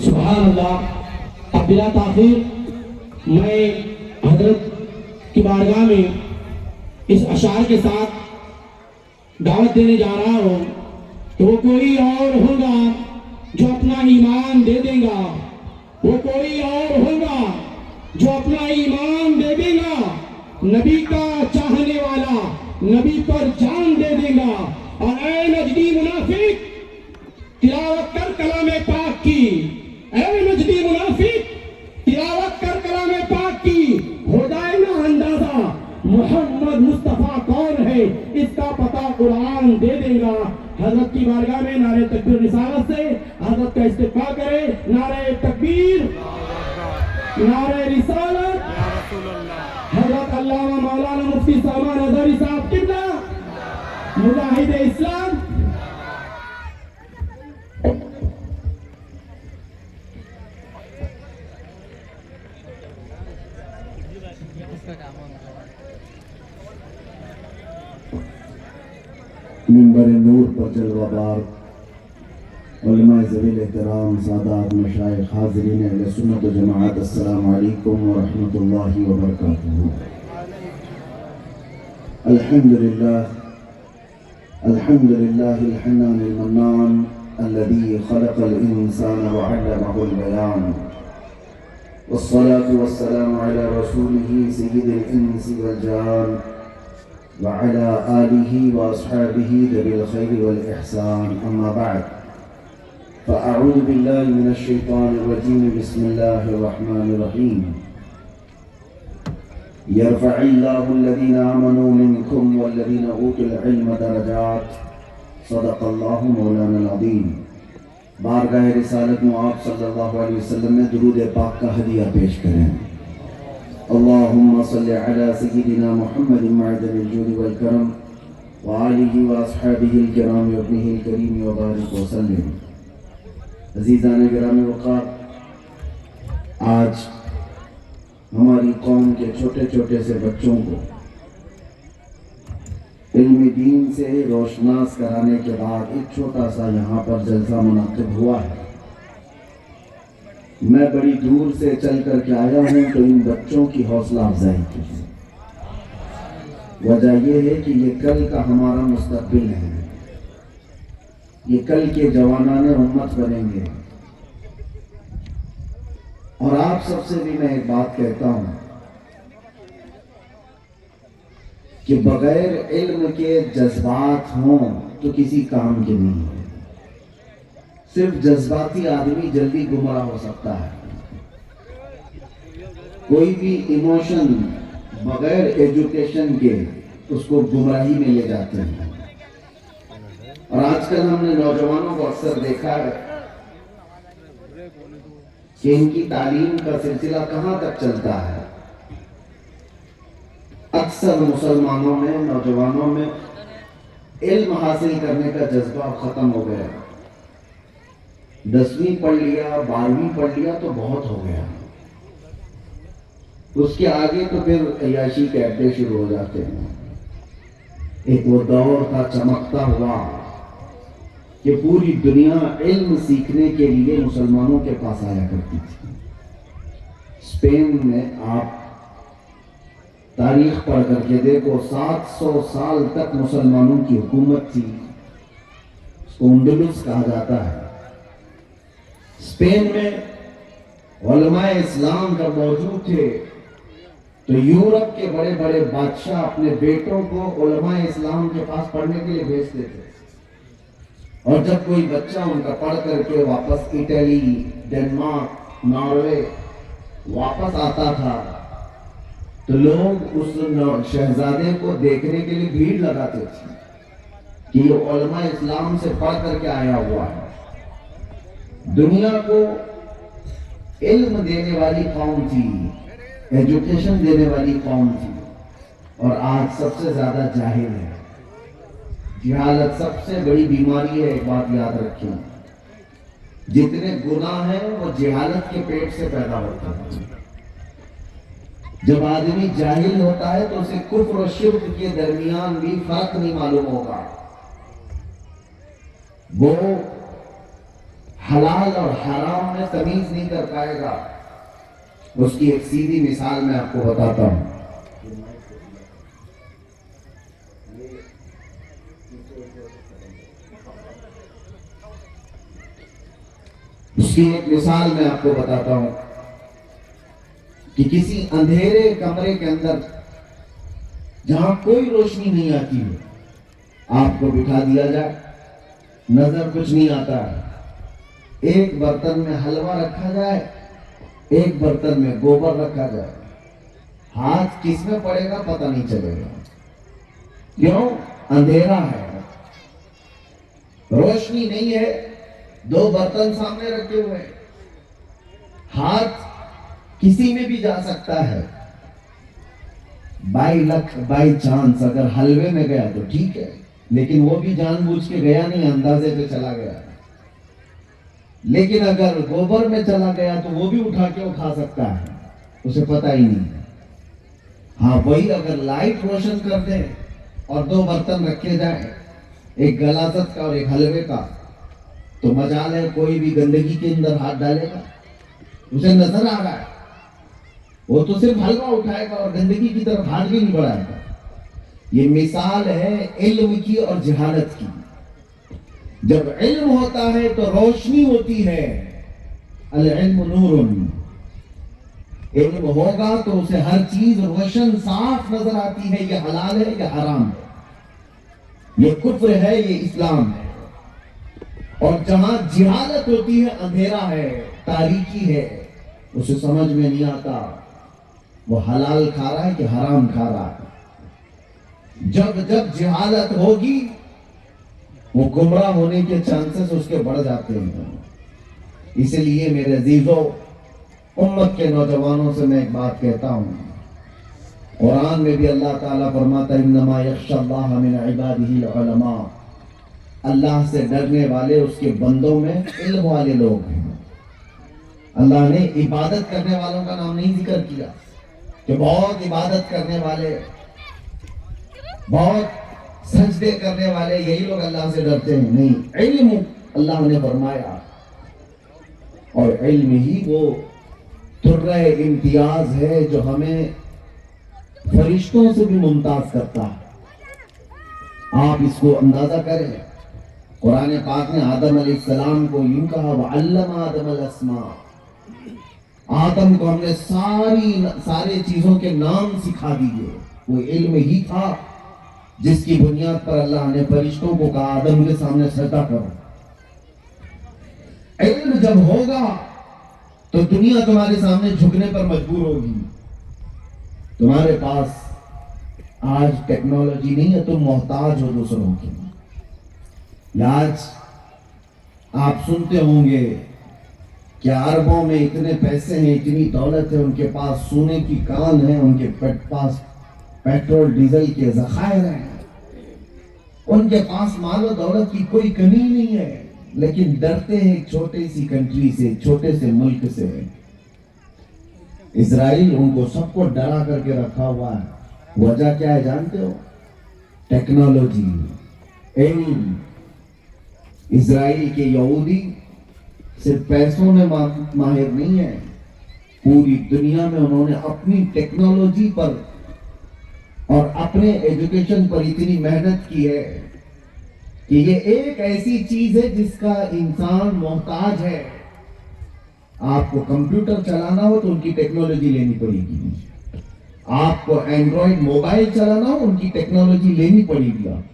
سبحان اللہ۔ اب بلا تاخیر میں حضرت کی بارگاہ میں اس اشعار کے ساتھ دعوت دینے جا رہا ہوں کہ وہ کوئی اور ہوگا جو اپنا ایمان دے دے گا، وہ کوئی اور ہوگا جو اپنا ایمان دے دے گا، نبی کا چاہنے والا، نبی پر جان دے دے گا۔ اور اے نجدی منافق، تلاوت کر کلام پاک کی، اے نجدی منافق تلاوت کر کلام پاک کی، ہو جائے گا اندازہ محمد مصطفیٰ کون ہے، اس کا پتہ قرآن دے دے گا۔ حضرت کی بارگاہ میں نعرہ تکبیر رسالت سے حضرت کا استقبال کرے۔ نعرہ تکبیر، نعرہ رسالت، حضرت علامہ مولانا مفتی سلمان اظہری صاحب قبلہ، مجاہد اسلام۔ منبر نور پر جلوہ بار علماء ذویل احترام، سادات، مشائخ، حاضرین اہل سنت و جماعت، السلام علیکم ورحمۃ اللہ وبرکاتہ۔ الحمدللہ الحمدللہ الحنان المنان الذي خلق الإنسان وعلمه البيان، والصلاة والسلام على رسوله سيد الإنس والجان وعلى آله وأصحابه ذوي الخير والإحسان، أما بعد، فأعوذ بالله من الشيطان الرجيم، بسم الله الرحمن الرحيم، يرفع الله الذين آمنوا منكم والذين أوتوا العلم درجات، صدق الله مولانا العظيم۔ بارگاہ رسالت میں آپ صلی اللہ علیہ وسلم میں درود پاک کا ہدیہ پیش کریں۔ اللہم صلی علی سیدنا محمد معدن الجود والکرم وآلہ واصحابہ الکرام وابنہ الکریم وبارک وسلم۔ عزیزان گرامی وقار، آج ہماری قوم کے چھوٹے چھوٹے سے بچوں کو علم دین سے روشناس کرانے کے بعد ایک چھوٹا سا یہاں پر جلسہ منعقد ہوا ہے۔ میں بڑی دور سے چل کر کے آیا ہوں تو ان بچوں کی حوصلہ افزائی کی۔ وجہ یہ ہے کہ یہ کل کا ہمارا مستقبل ہے، یہ کل کے جوانان امت بنیں گے۔ اور آپ سب سے بھی میں ایک بات کہتا ہوں کہ بغیر علم کے جذبات ہوں تو کسی کام کے نہیں ہیں۔ صرف جذباتی آدمی جلدی گمراہ ہو سکتا ہے۔ کوئی بھی ایموشن بغیر ایجوکیشن کے اس کو گمراہی میں لے جاتے ہیں۔ اور آج کل ہم نے نوجوانوں کو اکثر دیکھا ہے کہ ان کی تعلیم کا سلسلہ کہاں تک چلتا ہے۔ اکثر مسلمانوں میں، نوجوانوں میں علم حاصل کرنے کا جذبہ ختم ہو گیا۔ 10ویں پڑھ لیا، 12ویں پڑھ لیا تو بہت ہو گیا، اس کے آگے تو پھر عیاشی کے اڈے شروع ہو جاتے ہیں۔ ایک وہ دور تھا چمکتا ہوا کہ پوری دنیا علم سیکھنے کے لیے مسلمانوں کے پاس آیا کرتی تھی۔ اسپین میں آپ تاریخ پڑھ کر کے دیکھو، 700 سال تک مسلمانوں کی حکومت تھی، اس کو انڈلس کہا جاتا ہے۔ اسپین میں علماء اسلام جب موجود تھے تو یورپ کے بڑے بڑے بادشاہ اپنے بیٹوں کو علماء اسلام کے پاس پڑھنے کے لیے بھیجتے تھے۔ اور جب کوئی بچہ ان کا پڑھ کر کے واپس اٹلی، ڈنمارک، ناروے واپس آتا تھا تو لوگ اس شہزادے کو دیکھنے کے لیے بھیڑ لگاتے تھے کہ یہ علماء اسلام سے پڑھ کر کے آیا ہوا ہے۔ دنیا کو علم دینے والی قوم تھی، ایجوکیشن دینے والی قوم تھی، اور آج سب سے زیادہ جاہل ہے۔ جہالت سب سے بڑی بیماری ہے، ایک بات یاد رکھیں، جتنے گناہ ہیں وہ جہالت کے پیٹ سے پیدا ہوتا ہے۔ جب آدمی جاہل ہوتا ہے تو اسے کفر و شرک کے درمیان بھی فرق نہیں معلوم ہوگا۔ وہ حلال اور حرام میں تمیز نہیں کر پائے گا. اس کی ایک سیدھی مثال میں آپ کو بتاتا ہوں. اس کی ایک مثال میں آپ کو بتاتا ہوں کہ کسی اندھیرے کمرے کے اندر جہاں کوئی روشنی نہیں آتی ہے آپ کو بٹھا دیا جائے, نظر کچھ نہیں آتا ہے. ایک برتن میں حلوہ رکھا جائے, ایک برتن میں گوبر رکھا جائے, ہاتھ کس میں پڑے گا پتہ نہیں چلے گا. کیوں؟ اندھیرا ہے, روشنی نہیں ہے. دو برتن سامنے رکھے ہوئے, ہاتھ کسی میں بھی جا سکتا ہے. بائی لک بائی چانس اگر حلوے میں گیا تو ٹھیک ہے, لیکن وہ بھی جان بوجھ کے گیا نہیں, اندازے پہ چلا گیا. لیکن اگر گوبر میں چلا گیا تو وہ بھی اٹھا کے وہ کھا سکتا ہے, اسے پتہ ہی نہیں. ہاں وہی اگر لائٹ روشن کر دیں اور دو برتن رکھے جائیں, ایک غلاظت کا اور ایک حلوے کا, تو مجال ہے کوئی بھی گندگی کے اندر ہاتھ ڈالے گا, اسے نظر آ رہا ہے, وہ تو صرف حلوہ اٹھائے گا اور گندگی کی طرف ہاتھ بھی نہیں بڑھائے گا. یہ مثال ہے علم کی اور جہالت کی. جب علم ہوتا ہے تو روشنی ہوتی ہے. العلم نور. علم ہوگا تو اسے ہر چیز روشن صاف نظر آتی ہے, یہ حلال ہے یہ حرام ہے, یہ کفر ہے یہ اسلام ہے. اور جہاں جہالت ہوتی ہے, اندھیرا ہے, تاریکی ہے, اسے سمجھ میں نہیں آتا وہ حلال کھا رہا ہے کہ حرام کھا رہا ہے. جب جب جہالت ہوگی وہ گمراہ ہونے کے چانسز اس کے بڑھ جاتے ہیں. اس لیے میرے عزیزوں, امت کے نوجوانوں سے میں ایک بات کہتا ہوں. قرآن میں بھی اللہ تعالیٰ فرماتا ہے انما یخشی اللہ من عبادہ العلماء. اللہ سے ڈرنے والے اس کے بندوں میں علم والے لوگ ہیں. اللہ نے عبادت کرنے والوں کا نام نہیں ذکر کیا کہ بہت عبادت کرنے والے, بہت سجدے کرنے والے, یہی لوگ اللہ سے ڈرتے ہیں. نہیں, علم اللہ نے فرمایا, اور علم ہی وہ درہ امتیاز ہے جو ہمیں فرشتوں سے بھی ممتاز کرتا ہے. آپ اس کو اندازہ کریں, قرآن پاک نے آدم علیہ السلام کو یوں کہا وَعَلَّمَ آدَمَ الْأَسْمَاءَ. آدم کو ہم نے سارے چیزوں کے نام سکھا دیے. وہ علم ہی تھا جس کی بنیاد پر اللہ نے فرشتوں کو کہا آدم کے سامنے سجدہ کرو. علم جب ہوگا تو دنیا تمہارے سامنے جھکنے پر مجبور ہوگی. تمہارے پاس آج ٹیکنالوجی نہیں ہے, تم محتاج ہو دوسروں کی. آج آپ سنتے ہوں گے کہ عربوں میں اتنے پیسے ہیں, اتنی دولت ہے, ان کے پاس سونے کی کان ہے, ان کے پاس پیٹرول ڈیزل کے ذخائر ہیں, ان کے پاس مال و دولت کی کوئی کمی نہیں ہے, لیکن ڈرتے ہیں ایک چھوٹی سی کنٹری سے, چھوٹے سے ملک سے. اسرائیل ان کو سب کو ڈرا کر کے رکھا ہوا ہے. وجہ کیا ہے جانتے ہو؟ ٹیکنالوجی, علم. اسرائیل کے یہودی صرف پیسوں میں ماہر نہیں ہے, پوری دنیا میں انہوں نے اپنی ٹیکنالوجی پر اور اپنے ایجوکیشن پر اتنی محنت کی ہے کہ یہ ایک ایسی چیز ہے جس کا انسان محتاج ہے. آپ کو کمپیوٹر چلانا ہو تو ان کی ٹیکنالوجی لینی پڑے گی. آپ کو اینڈرائڈ موبائل چلانا ہو ان کی ٹیکنالوجی لینی پڑے گی. آپ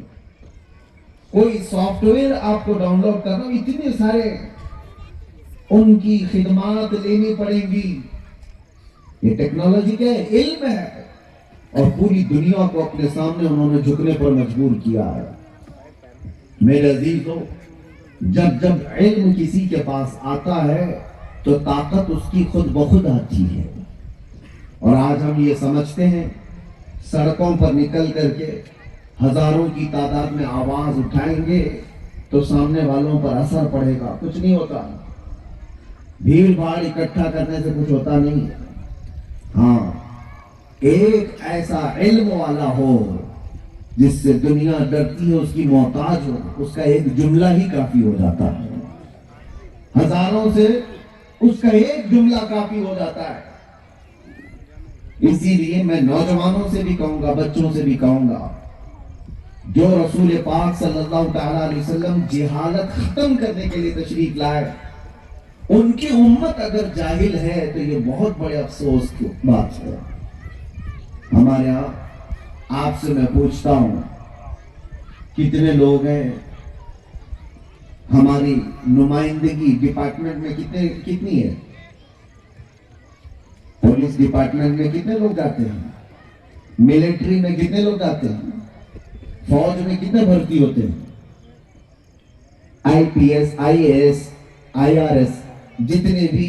کوئی سافٹ ویئر آپ کو ڈاؤن لوڈ کرنا, اتنے سارے ان کی خدمات لینی پڑیں گی. یہ ٹیکنالوجی کیا ہے؟ علم ہے. اور پوری دنیا کو اپنے سامنے انہوں نے جھکنے پر مجبور کیا ہے. میرے عزیزوں, جب جب علم کسی کے پاس آتا ہے تو طاقت اس کی خود بخود آتی ہے. اور آج ہم یہ سمجھتے ہیں سڑکوں پر نکل کر کے ہزاروں کی تعداد میں آواز اٹھائیں گے تو سامنے والوں پر اثر پڑے گا. کچھ نہیں ہوتا. بھیڑ بھاڑ اکٹھا کرنے سے کچھ ہوتا نہیں. ہاں, ایک ایسا علم والا ہو جس سے دنیا ڈرتی ہے, اس کی محتاج ہو, اس کا ایک جملہ ہی کافی ہو جاتا ہے. ہزاروں سے اس کا ایک جملہ کافی ہو جاتا ہے. اسی لیے میں نوجوانوں سے بھی کہوں گا, بچوں سے بھی کہوں گا, جو رسول پاک صلی اللہ تعالیٰ علیہ وسلم جہالت ختم کرنے کے لیے تشریف لائے, ان کی امت اگر جاہل ہے تو یہ بہت بڑے افسوس کی بات ہے. ہمارے یہاں آپ سے میں پوچھتا ہوں, کتنے لوگ ہیں, ہماری نمائندگی ڈپارٹمنٹ میں کتنی ہے؟ پولیس ڈپارٹمنٹ میں کتنے لوگ جاتے ہیں؟ ملٹری میں کتنے لوگ جاتے ہیں؟ فوج میں کتنے بھرتی ہوتے ہیں؟ I P S, I A S, I R S, جتنے بھی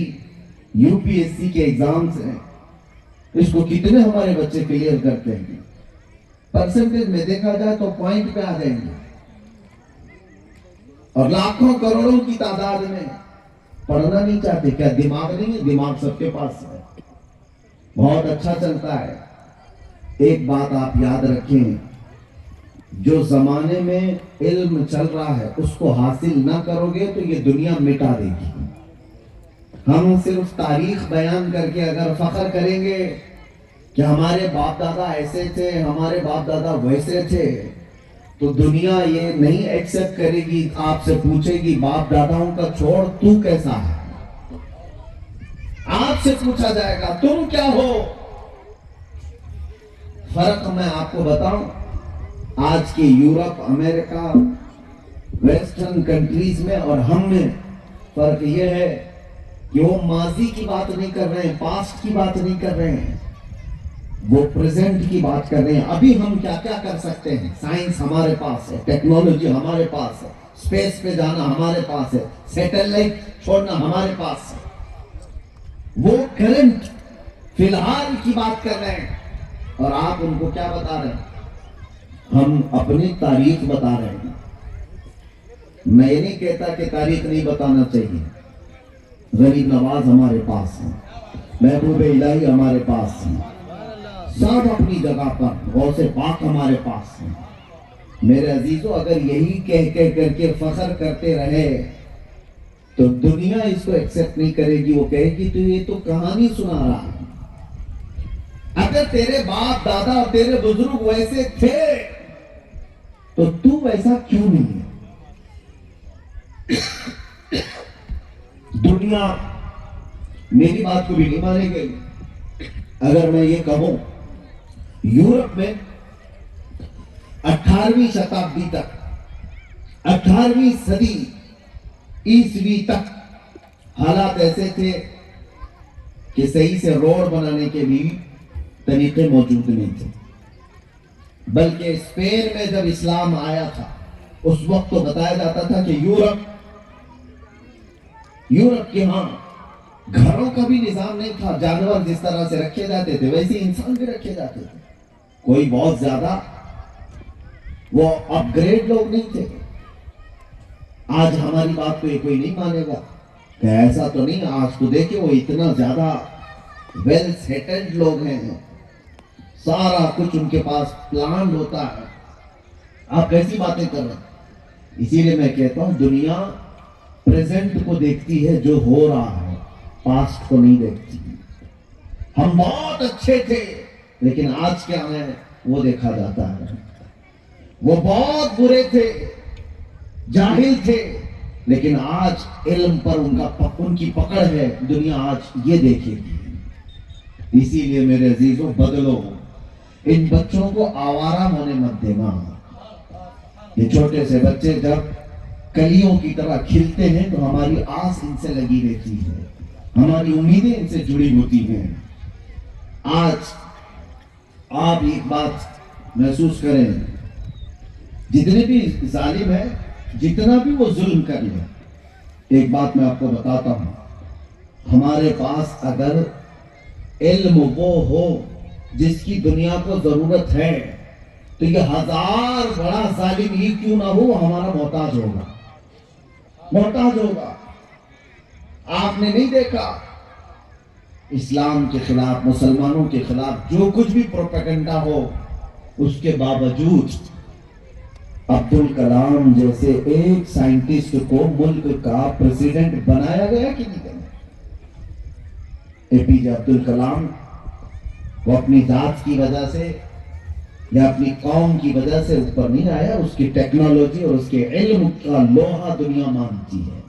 یو پی ایس سی کے ایگزامز ہیں, اس کو کتنے ہمارے بچے کلیئر کرتے ہیں؟ پرسنٹیج میں دیکھا جائے تو پوائنٹ پہ آ جائیں گے, اور لاکھوں کروڑوں کی تعداد میں پڑھنا نہیں چاہتے. کیا دماغ نہیں ہے؟ دماغ سب کے پاس ہے, بہت اچھا چلتا ہے. ایک بات آپ یاد رکھیں, جو زمانے میں علم چل رہا ہے اس کو حاصل نہ کرو گے تو یہ دنیا مٹا دے گی. ہم صرف تاریخ بیان کر کے اگر فخر کریں گے کہ ہمارے باپ دادا ایسے تھے, ہمارے باپ دادا ویسے تھے, تو دنیا یہ نہیں ایکسپٹ کرے گی. آپ سے پوچھے گی باپ داداؤں کا چھوڑ تو کیسا ہے, آپ سے پوچھا جائے گا تم کیا ہو. فرق میں آپ کو بتاؤں, آج کے یورپ, امریکہ, ویسٹرن کنٹریز میں اور ہم میں فرق یہ ہے کہ وہ ماضی کی بات نہیں کر رہے ہیں, پاسٹ کی بات نہیں کر رہے ہیں, وہ پریزنٹ کی بات کر رہے ہیں. ابھی ہم کیا کیا کر سکتے ہیں؟ سائنس ہمارے پاس ہے, ٹیکنالوجی ہمارے پاس ہے, اسپیس پہ جانا ہمارے پاس ہے, سیٹلائٹ چھوڑنا ہمارے پاس ہے. وہ کرنٹ فی الحال کی بات کر رہے ہیں, اور آپ ان کو کیا بتا رہے ہیں؟ ہم اپنی تاریخ بتا رہے ہیں. میں یہ نہیں کہتا کہ تاریخ نہیں بتانا چاہیے. غریب نواز ہمارے پاس ہیں, محبوب الہی ہمارے پاس ہیں, سب اپنی جگہ پر, غوث پاک ہمارے پاس ہیں. میرے عزیزوں, اگر یہی کہہ کر کے فخر کرتے رہے تو دنیا اس کو ایکسپٹ نہیں کرے گی. وہ کہے گی تو یہ تو کہانی سنا رہا ہے. اگر تیرے باپ دادا اور تیرے بزرگ ویسے تھے تو تو ویسا کیوں نہیں ہے؟ دنیا میری بات کو بھی نہیں مانے گی. اگر میں یہ کہوں, یورپ میں 18ویں شتابدی تک, 18ویں صدی عیسوی تک حالات ایسے تھے کہ صحیح سے روڈ بنانے کے بھی طریقے موجود نہیں تھے. بلکہ اسپین میں جب اسلام آیا تھا اس وقت تو بتایا جاتا تھا کہ یورپ کے ہاں گھروں کا بھی نظام نہیں تھا. جانور جس طرح سے رکھے جاتے تھے ویسے انسان بھی رکھے جاتے تھے. کوئی بہت زیادہ وہ اپ گریڈ لوگ نہیں تھے. آج ہماری بات کو یہ کوئی نہیں مانے گا کہ ایسا تو نہیں. آج تو دیکھیں وہ اتنا زیادہ ویل سیٹلڈ لوگ ہیں, سارا کچھ ان کے پاس پلان ہوتا ہے. آپ کیسی باتیں کر رہے ہیں؟ اسی لیے میں کہتا ہوں دنیا پریزنٹ کو دیکھتی ہے, جو ہو رہا ہے, پاسٹ کو نہیں دیکھتی. ہم بہت اچھے تھے لیکن آج کیا ہے وہ دیکھا جاتا ہے. وہ بہت برے تھے, جاہل تھے, لیکن آج علم پر ان کی پکڑ ہے. دنیا آج یہ دیکھے گی. اسی لیے میرے عزیزوں, بدلو. ان بچوں کو آوارہ ہونے مت دینا. یہ چھوٹے سے بچے جب کلیوں کی طرح کھلتے ہیں تو ہماری آس ان سے لگی رہتی ہے, ہماری امیدیں ان سے جڑی ہوتی ہیں. آج آپ ایک بات محسوس کریں, جتنے بھی ظالم ہیں, جتنا بھی وہ ظلم کر لیں, ایک بات میں آپ کو بتاتا ہوں, ہمارے پاس اگر علم وہ ہو جس کی دنیا کو ضرورت ہے تو یہ 1000 بڑا ظالم ہی کیوں نہ ہو ہمارا محتاج ہوگا. محتاج ہوگا. آپ نے نہیں دیکھا اسلام کے خلاف, مسلمانوں کے خلاف جو کچھ بھی پروپیگنڈا ہو, اس کے باوجود عبد الکلام جیسے ایک سائنٹسٹ کو ملک کا پریزیڈنٹ بنایا گیا کہ نہیں بنایا؟ اے پی جے عبد الکلام وہ اپنی ذات کی وجہ سے یا اپنی قوم کی وجہ سے اوپر نہیں آیا، اس کی ٹیکنالوجی اور اس کے علم کا لوہا دنیا مانتی ہے۔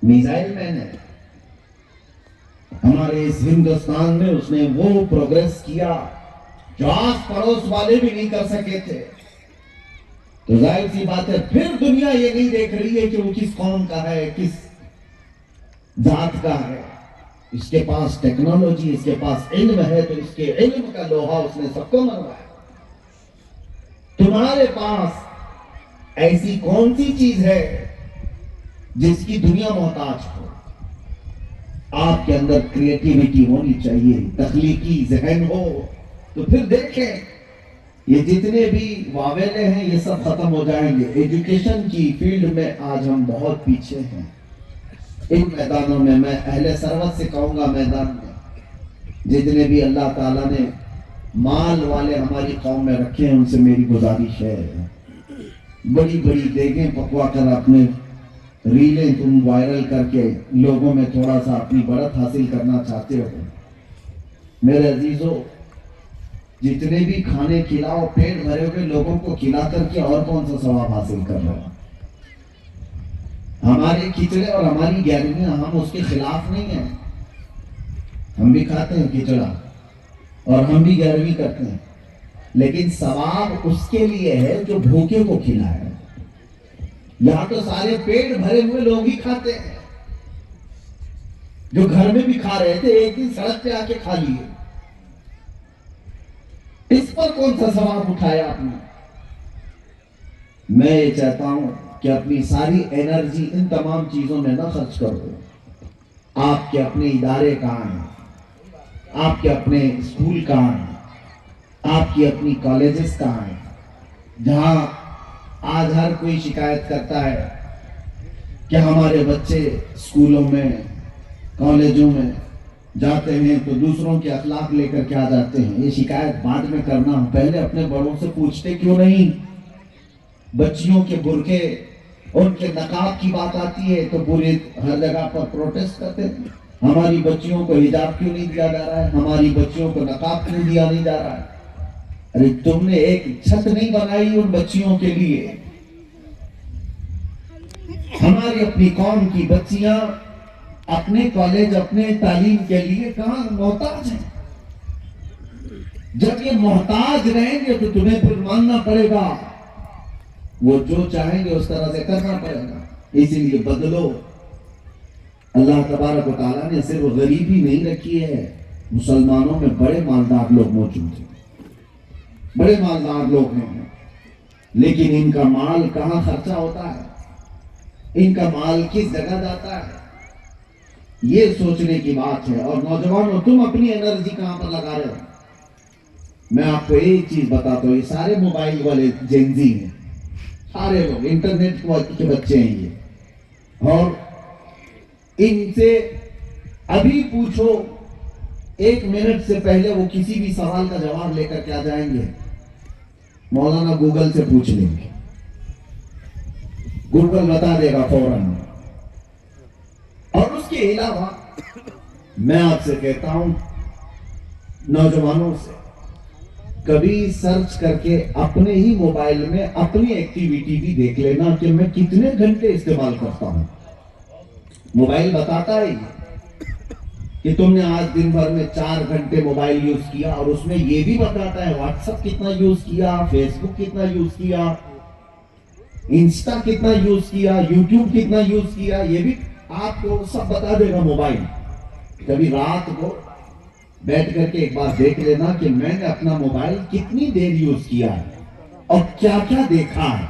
میزائل مین ہے ہمارے اس ہندوستان میں، اس نے وہ پروگریس کیا جو آس پڑوس والے بھی نہیں کر سکے تھے۔ تو ظاہر سی بات ہے پھر دنیا یہ نہیں دیکھ رہی ہے کہ وہ کس قوم کا ہے، کس ذات کا ہے۔ اس کے پاس ٹیکنالوجی، اس کے پاس علم ہے، تو اس کے علم کا لوہا اس نے سب کو منوایا۔ تمہارے پاس ایسی کون سی چیز ہے جس کی دنیا محتاج ہو؟ آپ کے اندر کریٹیویٹی ہونی چاہیے، تخلیقی ذہن ہو، تو پھر دیکھیں یہ جتنے بھی واویلے ہیں یہ سب ختم ہو جائیں گے۔ ایجوکیشن کی فیلڈ میں آج ہم بہت پیچھے ہیں۔ ان میدانوں میں میں اہل ثروت سے کہوں گا، میدان میں جتنے بھی اللہ تعالیٰ نے مال والے ہماری قوم میں رکھے ہیں ان سے میری گزارش ہے، بڑی بڑی دیگیں پکوا کر اپنے ریلیں تم وائرل کر کے لوگوں میں تھوڑا سا اپنی بڑھت حاصل کرنا چاہتے ہو، میرے عزیزو جتنے بھی کھانے کھلاؤ، پیٹ بھرے ہوئے لوگوں کو کھلا کر کے اور کون سا ثواب حاصل کر رہے ہو؟ ہمارے کھچڑے اور ہماری گیرویاں، ہم اس کے خلاف نہیں ہیں، ہم بھی کھاتے ہیں کھچڑا اور ہم بھی گیروی کرتے ہیں، لیکن ثواب اس کے لیے ہے جو بھوکے کو کھلائے۔ یہاں تو سارے پیٹ بھرے ہوئے لوگ ہی کھاتے ہیں، جو گھر میں بھی کھا رہے تھے ایک دن سڑک پہ آ کے کھا لیے۔ اس پر کون سا ثواب اٹھایا آپ نے؟ میں یہ چاہتا ہوں کہ اپنی ساری انرجی ان تمام چیزوں میں نہ خرچ کرو۔ آپ کے اپنے ادارے کہاں ہیں؟ آپ کے اپنے اسکول کہاں ہیں؟ آپ کی اپنی کالجز کہاں ہیں؟ جہاں آج ہر کوئی شکایت کرتا ہے کہ ہمارے بچے اسکولوں میں کالجوں میں جاتے ہیں تو دوسروں کے اخلاق لے کر کے آ جاتے ہیں۔ یہ شکایت بعد میں کرنا، پہلے اپنے بڑوں سے پوچھتے کیوں نہیں؟ بچیوں کے برقعے، ان کے نقاب کی بات آتی ہے تو پوری ہر جگہ پر پروٹیسٹ کرتے ہیں۔ ہماری بچیوں کو حجاب کیوں نہیں دیا جا رہا ہے؟ ہماری بچیوں کو نقاب کیوں دیا نہیں جا رہا ہے؟ ارے تم نے ایک چھت نہیں بنائی ان بچیوں کے لیے۔ ہماری اپنی قوم کی بچیاں اپنے کالج، اپنے تعلیم کے لیے کہاں محتاج ہیں؟ جب یہ محتاج رہیں گے تو تمہیں پھر ماننا پڑے گا، وہ جو چاہیں گے اس طرح سے کرنا پڑے گا۔ اسی لیے بدلو۔ اللہ تبارک و تعالیٰ نے صرف غریبی نہیں رکھی ہے، مسلمانوں میں بڑے مالدار لوگ موجود ہیں، بڑے مالدار لوگ ہیں، لیکن ان کا مال کہاں خرچہ ہوتا ہے؟ ان کا مال کس جگہ جاتا ہے؟ یہ سوچنے کی بات ہے۔ اور نوجوانوں، تم اپنی انرجی کہاں پر لگا رہے ہو؟ میں آپ کو ایک چیز بتاتا ہوں، یہ سارے موبائل والے جینزی ہیں، سارے لوگ انٹرنیٹ کے بچے ہیں یہ، اور ان سے ابھی پوچھو، ایک منٹ سے پہلے وہ کسی بھی سوال کا جواب لے کر کے آ جائیں گے۔ مولانا گوگل سے پوچھ لیں گے، گوگل بتا دے گا فوراً۔ اور اس کے علاوہ میں آپ سے کہتا ہوں، نوجوانوں سے کبھی سرچ کر کے اپنے ہی موبائل میں اپنی ایکٹیویٹی بھی دیکھ لینا کہ میں کتنے گھنٹے استعمال کرتا ہوں۔ موبائل بتاتا ہے کہ تم نے آج دن بھر میں 4 گھنٹے موبائل یوز کیا، اور اس میں یہ بھی بتاتا ہے واٹس ایپ کتنا یوز کیا، فیس بک کتنا یوز کیا، انسٹا کتنا یوز کیا، یوٹیوب کتنا یوز کیا، یہ بھی آپ کو سب بتا دے گا موبائل۔ کبھی رات کو بیٹھ کر کے ایک بار دیکھ لینا کہ میں نے اپنا موبائل کتنی دیر یوز کیا ہے اور کیا کیا دیکھا ہے۔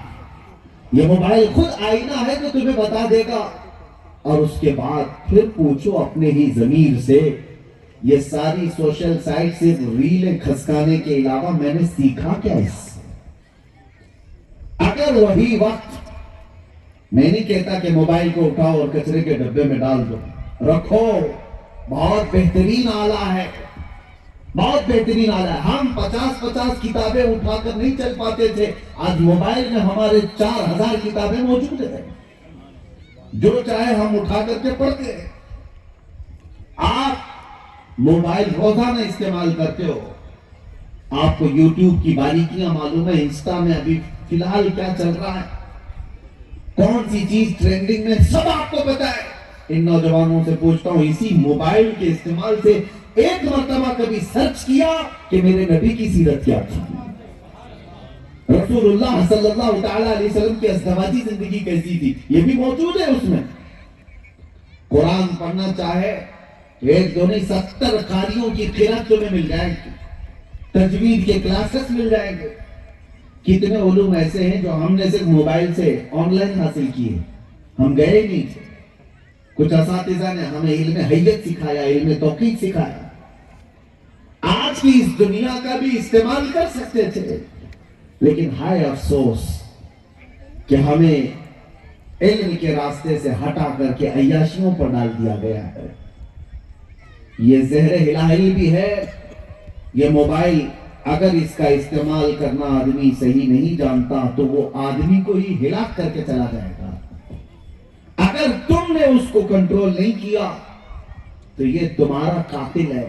یہ موبائل خود آئینہ ہے جو تمہیں بتا دے گا۔ اور اس کے بعد پھر پوچھو اپنے ہی ضمیر سے، یہ ساری سوشل سائٹ سے ریلیں کھسکانے کے علاوہ میں نے سیکھا کیا اس سے؟ اگر وہی وقت، میں نہیں کہتا کہ موبائل کو اٹھاؤ اور کچرے کے ڈبے میں ڈال دو، رکھو، بہت بہترین آلہ ہے، بہت بہترین آلہ ہے. ہم 50 کتابیں اٹھا کر نہیں چل پاتے تھے. آج موبائل میں ہمارے 4000 کتابیں موجود ہیں. جو چاہے ہم اٹھا کر کے پڑھتے ہیں. آپ موبائل روزانہ استعمال کرتے ہو, آپ کو یوٹیوب کی باریکیاں معلوم ہے, انسٹا میں ابھی فی الحال کیا چل رہا ہے, کون سی چیز ٹرینڈنگ میں, سب آپ کو پتا ہے. ان نوجوانوں سے پوچھتا ہوں, اسی موبائل کے استعمال سے ایک مرتبہ کبھی سرچ کیا کہ میرے نبی کی سیرت کیا تھی, رسول اللہ صلی اللہ تعالی علیہ وسلم کی ازدواجی زندگی کیسی تھی, یہ بھی موجود ہے اس میں. قرآن پڑھنا چاہے ایک دو نہیں 70 قاریوں کی قرأت تمہیں مل جائے گی, تجوید کے کلاسز مل جائیں گے. کتنے علوم ایسے ہیں جو ہم نے صرف موبائل سے آن لائن حاصل کیے, ہم گئے نہیں تھے. کچھ اساتذہ نے ہمیں علم حیت سکھایا, علم توقیق سکھایا. آج کی اس دنیا کا بھی استعمال کر سکتے تھے, لیکن ہائے افسوس کہ ہمیں علم کے راستے سے ہٹا کر کے عیاشیوں پر ڈال دیا گیا ہے. یہ زہر الہی بھی ہے. یہ موبائل اگر اس کا استعمال کرنا آدمی صحیح نہیں جانتا تو وہ آدمی کو ہی ہلاک کر کے چلا جائے گا. اگر تم نے اس کو کنٹرول نہیں کیا تو یہ تمہارا قاتل ہے.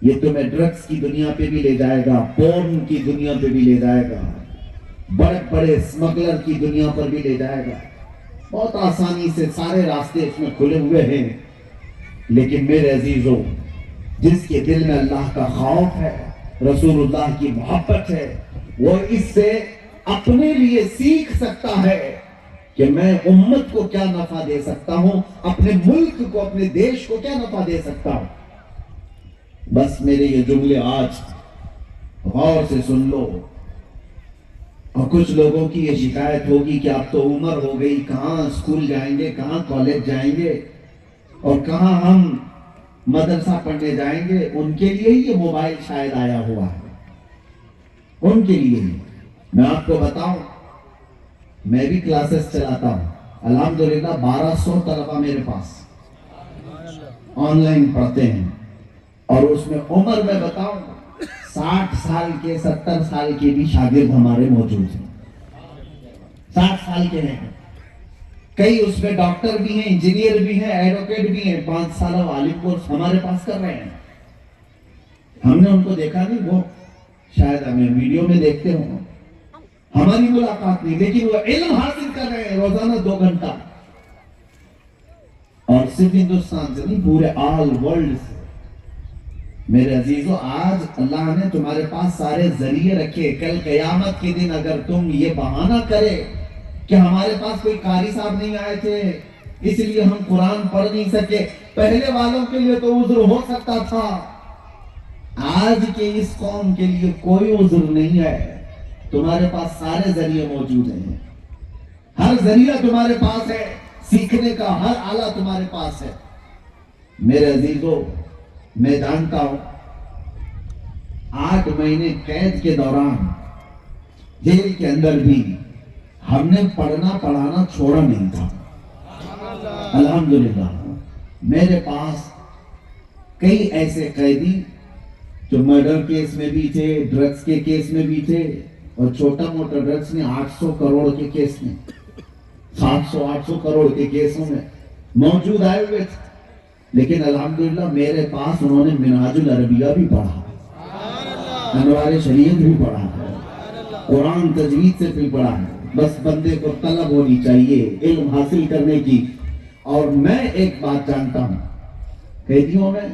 یہ تمہیں ڈرگز کی دنیا پہ بھی لے جائے گا, پورن کی دنیا پہ بھی لے جائے گا, بڑے بڑے اسمگلر کی دنیا پر بھی لے جائے گا. بہت آسانی سے سارے راستے اس میں کھلے ہوئے ہیں. لیکن میرے عزیزوں, جس کے دل میں اللہ کا خوف ہے, رسول اللہ کی محبت ہے, وہ اس سے اپنے لیے سیکھ سکتا ہے کہ میں امت کو کیا نفع دے سکتا ہوں, اپنے ملک کو, اپنے دیش کو کیا نفع دے سکتا ہوں. بس میرے یہ جملے آج غور سے سن لو. اور کچھ لوگوں کی یہ شکایت ہوگی کہ اب تو عمر ہو گئی, کہاں اسکول جائیں گے, کہاں کالج جائیں گے, اور کہاں ہم مدرسہ پڑھنے جائیں گے. ان کے لیے ہی یہ موبائل شاید آیا ہوا ہے, ان کے لیے ہی. میں آپ کو بتاؤں, میں بھی کلاسز چلاتا ہوں. الحمدللہ 1200 طلبہ میرے پاس آن لائن پڑھتے ہیں. اور اس میں عمر میں بتاؤں 60 سال کے 70 سال کے بھی شاگرد ہمارے موجود ہیں. 60 سال کے ہیں, کئی اس میں ڈاکٹر بھی ہیں, انجینئر بھی ہیں, ایڈوکیٹ بھی ہیں. 5 سالہ عالم کورس ہمارے پاس کر رہے ہیں. ہم نے ان کو دیکھا نہیں, وہ شاید ہمیں ویڈیو میں دیکھتے ہوں, ہماری ملاقات نہیں, لیکن وہ علم حاصل کر رہے ہیں روزانہ 2 گھنٹہ. اور صرف ہندوستان سے نہیں, پورے آل ورلڈ سے. میرے عزیزو, آج اللہ نے تمہارے پاس سارے ذریعے رکھے. کل قیامت کے دن اگر تم یہ بہانہ کرے کہ ہمارے پاس کوئی قاری صاحب نہیں آئے تھے اس لیے ہم قرآن پڑھ نہیں سکے, پہلے والوں کے لیے تو عذر ہو سکتا تھا, آج کے اس قوم کے لیے کوئی عذر نہیں ہے. تمہارے پاس سارے ذریعے موجود ہیں, ہر ذریعہ تمہارے پاس ہے, سیکھنے کا ہر آلہ تمہارے پاس ہے. میرے عزیزو, میں جانتا ہوں 8 مہینے قید کے دوران جیل کے اندر بھی ہم نے پڑھنا پڑھانا چھوڑا نہیں تھا. الحمدللہ میرے پاس کئی ایسے قیدی جو مرڈر کیس میں بھی تھے, ڈرگز کے کیس میں بھی تھے, اور چھوٹا موٹا ڈرگز میں 800 کروڑ کے کیس میں, 700-800 کروڑ کے کیسوں میں موجود آئے ہوئے تھے. لیکن الحمدللہ میرے پاس انہوں نے منہاج العربیہ بھی پڑھا, انوار شریعت بھی پڑھا ہے, قرآن تجوید سے بھی پڑھا ہے. بس بندے کو طلب ہونی چاہیے علم حاصل کرنے کی. اور میں ایک بات جانتا ہوں, قیدیوں میں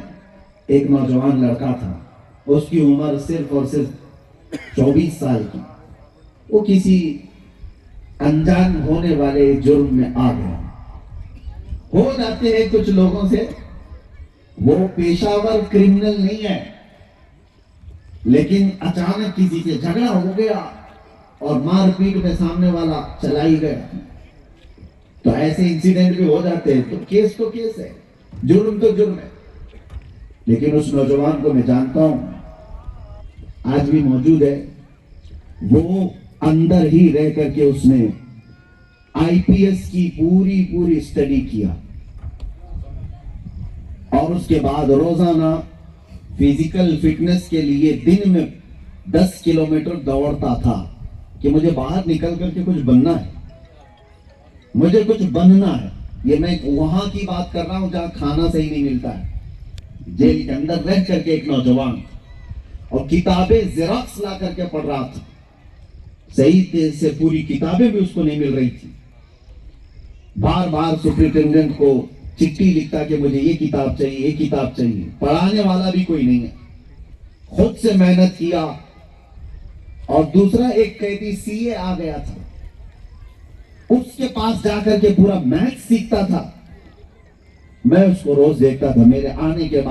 ایک نوجوان لڑکا تھا, اس کی عمر صرف اور صرف 24 سال کی. وہ کسی انجان ہونے والے جرم میں آ گیا. ہو جاتے ہیں کچھ لوگوں سے, وہ پیشہ ور کرمنل نہیں ہے, لیکن اچانک کسی سے جھگڑا ہو گیا اور مار پیٹ میں سامنے والا چلا ہی گیا. تو ایسے انسیڈنٹ بھی ہو جاتے ہیں. تو کیس ہے, جرم تو جرم ہے. لیکن اس نوجوان کو میں جانتا ہوں, آج بھی موجود ہے. وہ اندر ہی رہ کر کے اس نے IPS کی پوری اسٹڈی کیا, اور اس کے بعد روزانہ فزیکل فٹنس کے لیے دن میں 10 کلومیٹر دوڑتا تھا کہ مجھے باہر نکل کر کے کچھ بننا ہے، مجھے کچھ بننا ہے. یہ میں وہاں کی بات کر رہا ہوں جہاں کھانا صحیح نہیں ملتا ہے. جیل کے اندر رہ کر کے ایک نوجوان اور کتابیں زیراکس لا کر کے پڑھ رہا تھا. صحیح سے پوری کتابیں بھی اس کو نہیں مل رہی تھی. بار بار سپرنٹینڈنٹ کو چٹھی لکھتا کہ مجھے یہ کتاب چاہیے، یہ کتاب چاہیے. پڑھانے والا بھی کوئی نہیں ہے. خود سے محنت کیا. اور دوسرا ایک قیدی سی اے آ گیا تھا، اس کے پاس جا کر کے پورا میتھ سیکھتا تھا. میں اس کو روز دیکھتا تھا. میرے آنے کے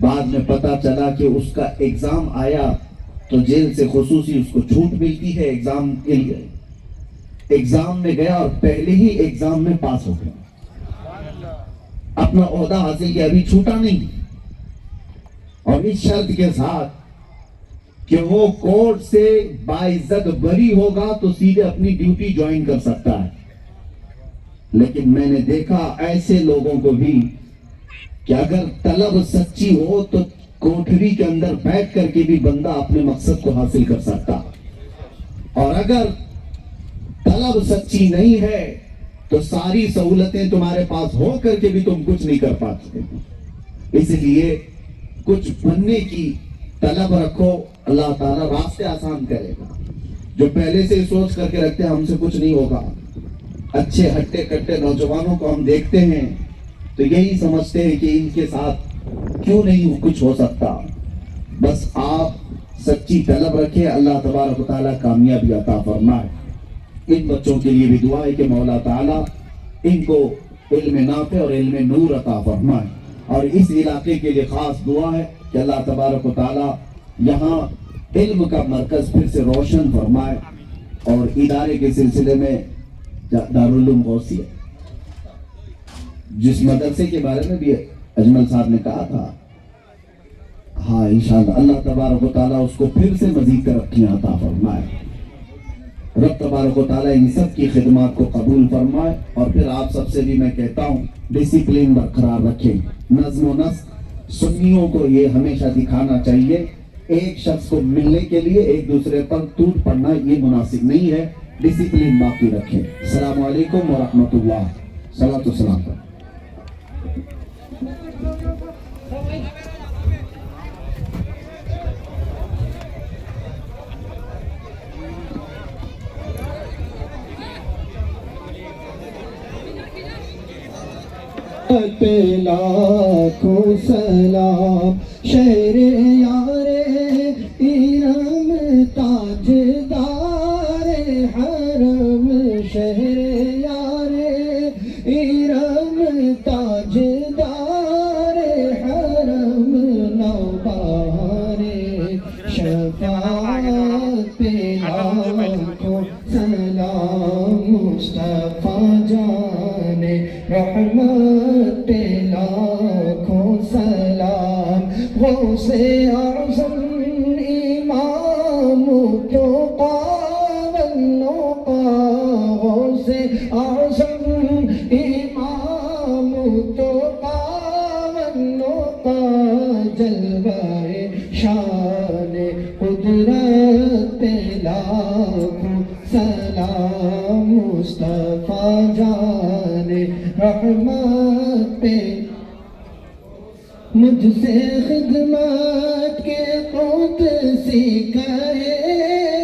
بعد میں پتا چلا کہ اس کا ایگزام آیا تو جیل سے خصوصی اس کو چھوٹ ملتی ہے ایگزام کے لیے. ایگزام میں گیا اور پہلے ہی ایگزام میں پاس ہو گیا. اپنا عہدہ حاصل کیا، ابھی چھوٹا نہیں. اور اس شرط کے ساتھ کہ وہ کورٹ سے باعزت بری ہوگا تو سیدھے اپنی ڈیوٹی جوائن کر سکتا ہے. لیکن میں نے دیکھا ایسے لوگوں کو بھی کہ اگر طلب سچی ہو تو کوٹھری کے اندر بیٹھ کر کے بھی بندہ اپنے مقصد کو حاصل کر سکتا. اور اگر طلب سچی نہیں ہے تو ساری سہولتیں تمہارے پاس ہو کر کے بھی تم کچھ نہیں کر پاتے. اس لیے کچھ بننے کی طلب رکھو، اللہ تعالیٰ راستے آسان کرے گا. جو پہلے سے سوچ کر کے رکھتے ہیں ہم سے کچھ نہیں ہوگا، اچھے ہٹے کٹے نوجوانوں کو ہم دیکھتے ہیں تو یہی سمجھتے ہیں کہ ان کے ساتھ کیوں نہیں کچھ ہو سکتا. بس آپ سچی طلب رکھیں، اللہ تبارک و تعالیٰ کامیابی عطا فرمائے. ان بچوں کے لیے بھی دعا ہے کہ مولا تعالیٰ ان کو علم نافع اور علم نور عطا فرمائے. اور اس علاقے کے لیے خاص دعا ہے کہ اللہ تبارک و تعالیٰ یہاں علم کا مرکز پھر سے روشن فرمائے. اور ادارے کے سلسلے میں دارالعلوم غوثیہ جس مدرسے کے بارے میں بھی اجمل صاحب نے کہا تھا، ہاں انشاءاللہ اللہ تبارک و تعالیٰ اس کو پھر سے مزید ترقیاں عطا فرمائے. رب تبارک و تعالیٰ ان سب کی خدمات کو قبول فرمائے. اور پھر آپ سب سے بھی میں کہتا ہوں ڈسپلین برقرار رکھیں، نظم و نسق. سنیوں کو یہ ہمیشہ دکھانا چاہیے. ایک شخص کو ملنے کے لیے ایک دوسرے پر ٹوٹ پڑنا یہ مناسب نہیں ہے. ڈسپلین باقی رکھیں. السلام علیکم ورحمۃ اللہ. صلاۃ و سلام. پہ لاکھوں سلام شہر یار ارم تاجدار حرم، شہر یار ارم تاجدار حرم، نوبہار شفاعت پہ لاکھوں سلام، مصطفیٰ جان رحمت پہ لاکھوں سلام، غوث اعظم امام تقی والنقی، غوث اعظم امام تقی والنقی، جلوہ شان قدرت پہ لاکھوں سلام، مصطفیٰ جان رحمت پہ. مجھ سے خدمت کے قدسی کہے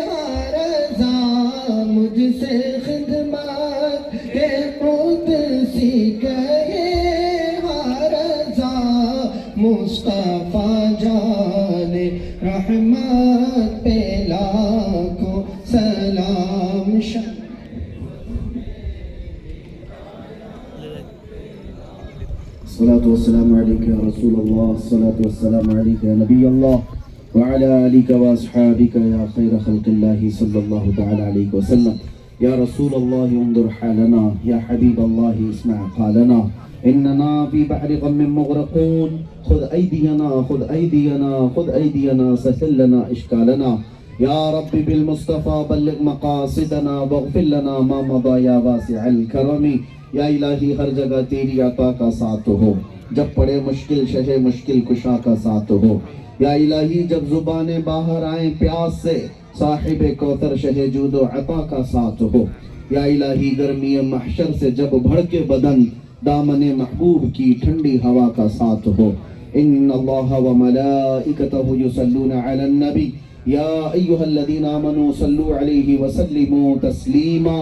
ہر رضا، مجھ سے خدمت کے قدسی کہے ہر رضا، مصطفیٰ جان رحمت پہ لاکھوں سلام. الصلاة والسلام عليك يا رسول الله، الصلاة والسلام عليك يا نبي الله، وعلى آلك وأصحابك يا خير خلق الله صلى الله تعالى عليه وسلم. يا رسول الله انظر حالنا، يا حبيب الله اسمع قالنا، إننا في بحر غم مغرقون، خذ أيدينا خذ أيدينا خذ أيدينا سهل لنا إشكالنا. يا رب بالمصطفى بلغ مقاصدنا واغفر لنا ما مضى يا واسع الكرم. یا الہی ہر جگہ تیری عطا کا ساتھ ہو، جب پڑے مشکل شہ مشکل کشا کا ساتھ ہو. یا الہی جب زبانیں باہر آئیں پیاس سے صاحب کوثر شہ جود و عطا کا ساتھ ہو. یا الہی گرمی محشر سے جب بھڑکے بدن دامن محبوب کی ٹھنڈی ہوا کا ساتھ ہو. ان اللہ و ملائکتہ یصلون علی النبی یا ایہا الذین آمنوا صلوا علیہ وسلموا تسلیما.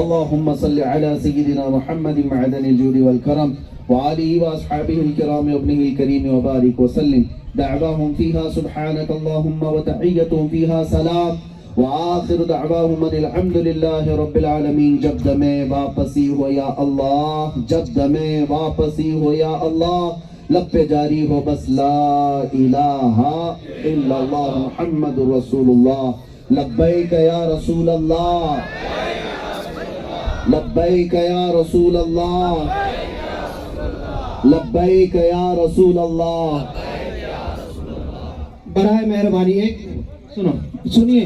اللہم صل علی سیدنا محمد معدن الجود والکرم وآلہ واصحابہ الکرام وابنہ الکریم وبارک وسلم. دعواہم فیہا سبحانک اللہم وتحیتہم فیہا سلام وآخر دعواہم ان الحمد للہ رب العالمین. جب دمیں واپسی ہو یا اللہ، جب دمیں واپسی ہو یا اللہ، لب پہ جاری ہو بس لا الہ الا اللہ محمد رسول اللہ. لبیک یا رسول اللہ، لبیک یا رسول اللہ، لبیک یا رسول اللہ. برائے مہربانی ایک سنیے،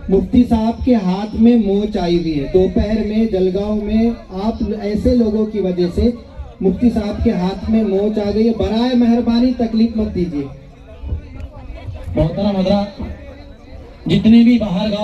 مفتی صاحب کے ہاتھ میں موچ آئی ہوئی ہے. دوپہر میں جلگاؤں میں آپ ایسے لوگوں کی وجہ سے مفتی صاحب کے ہاتھ میں موچ آ گئی ہے. برائے مہربانی تکلیف مت دیجیے. محترم حضرات، جتنے بھی باہر گاؤں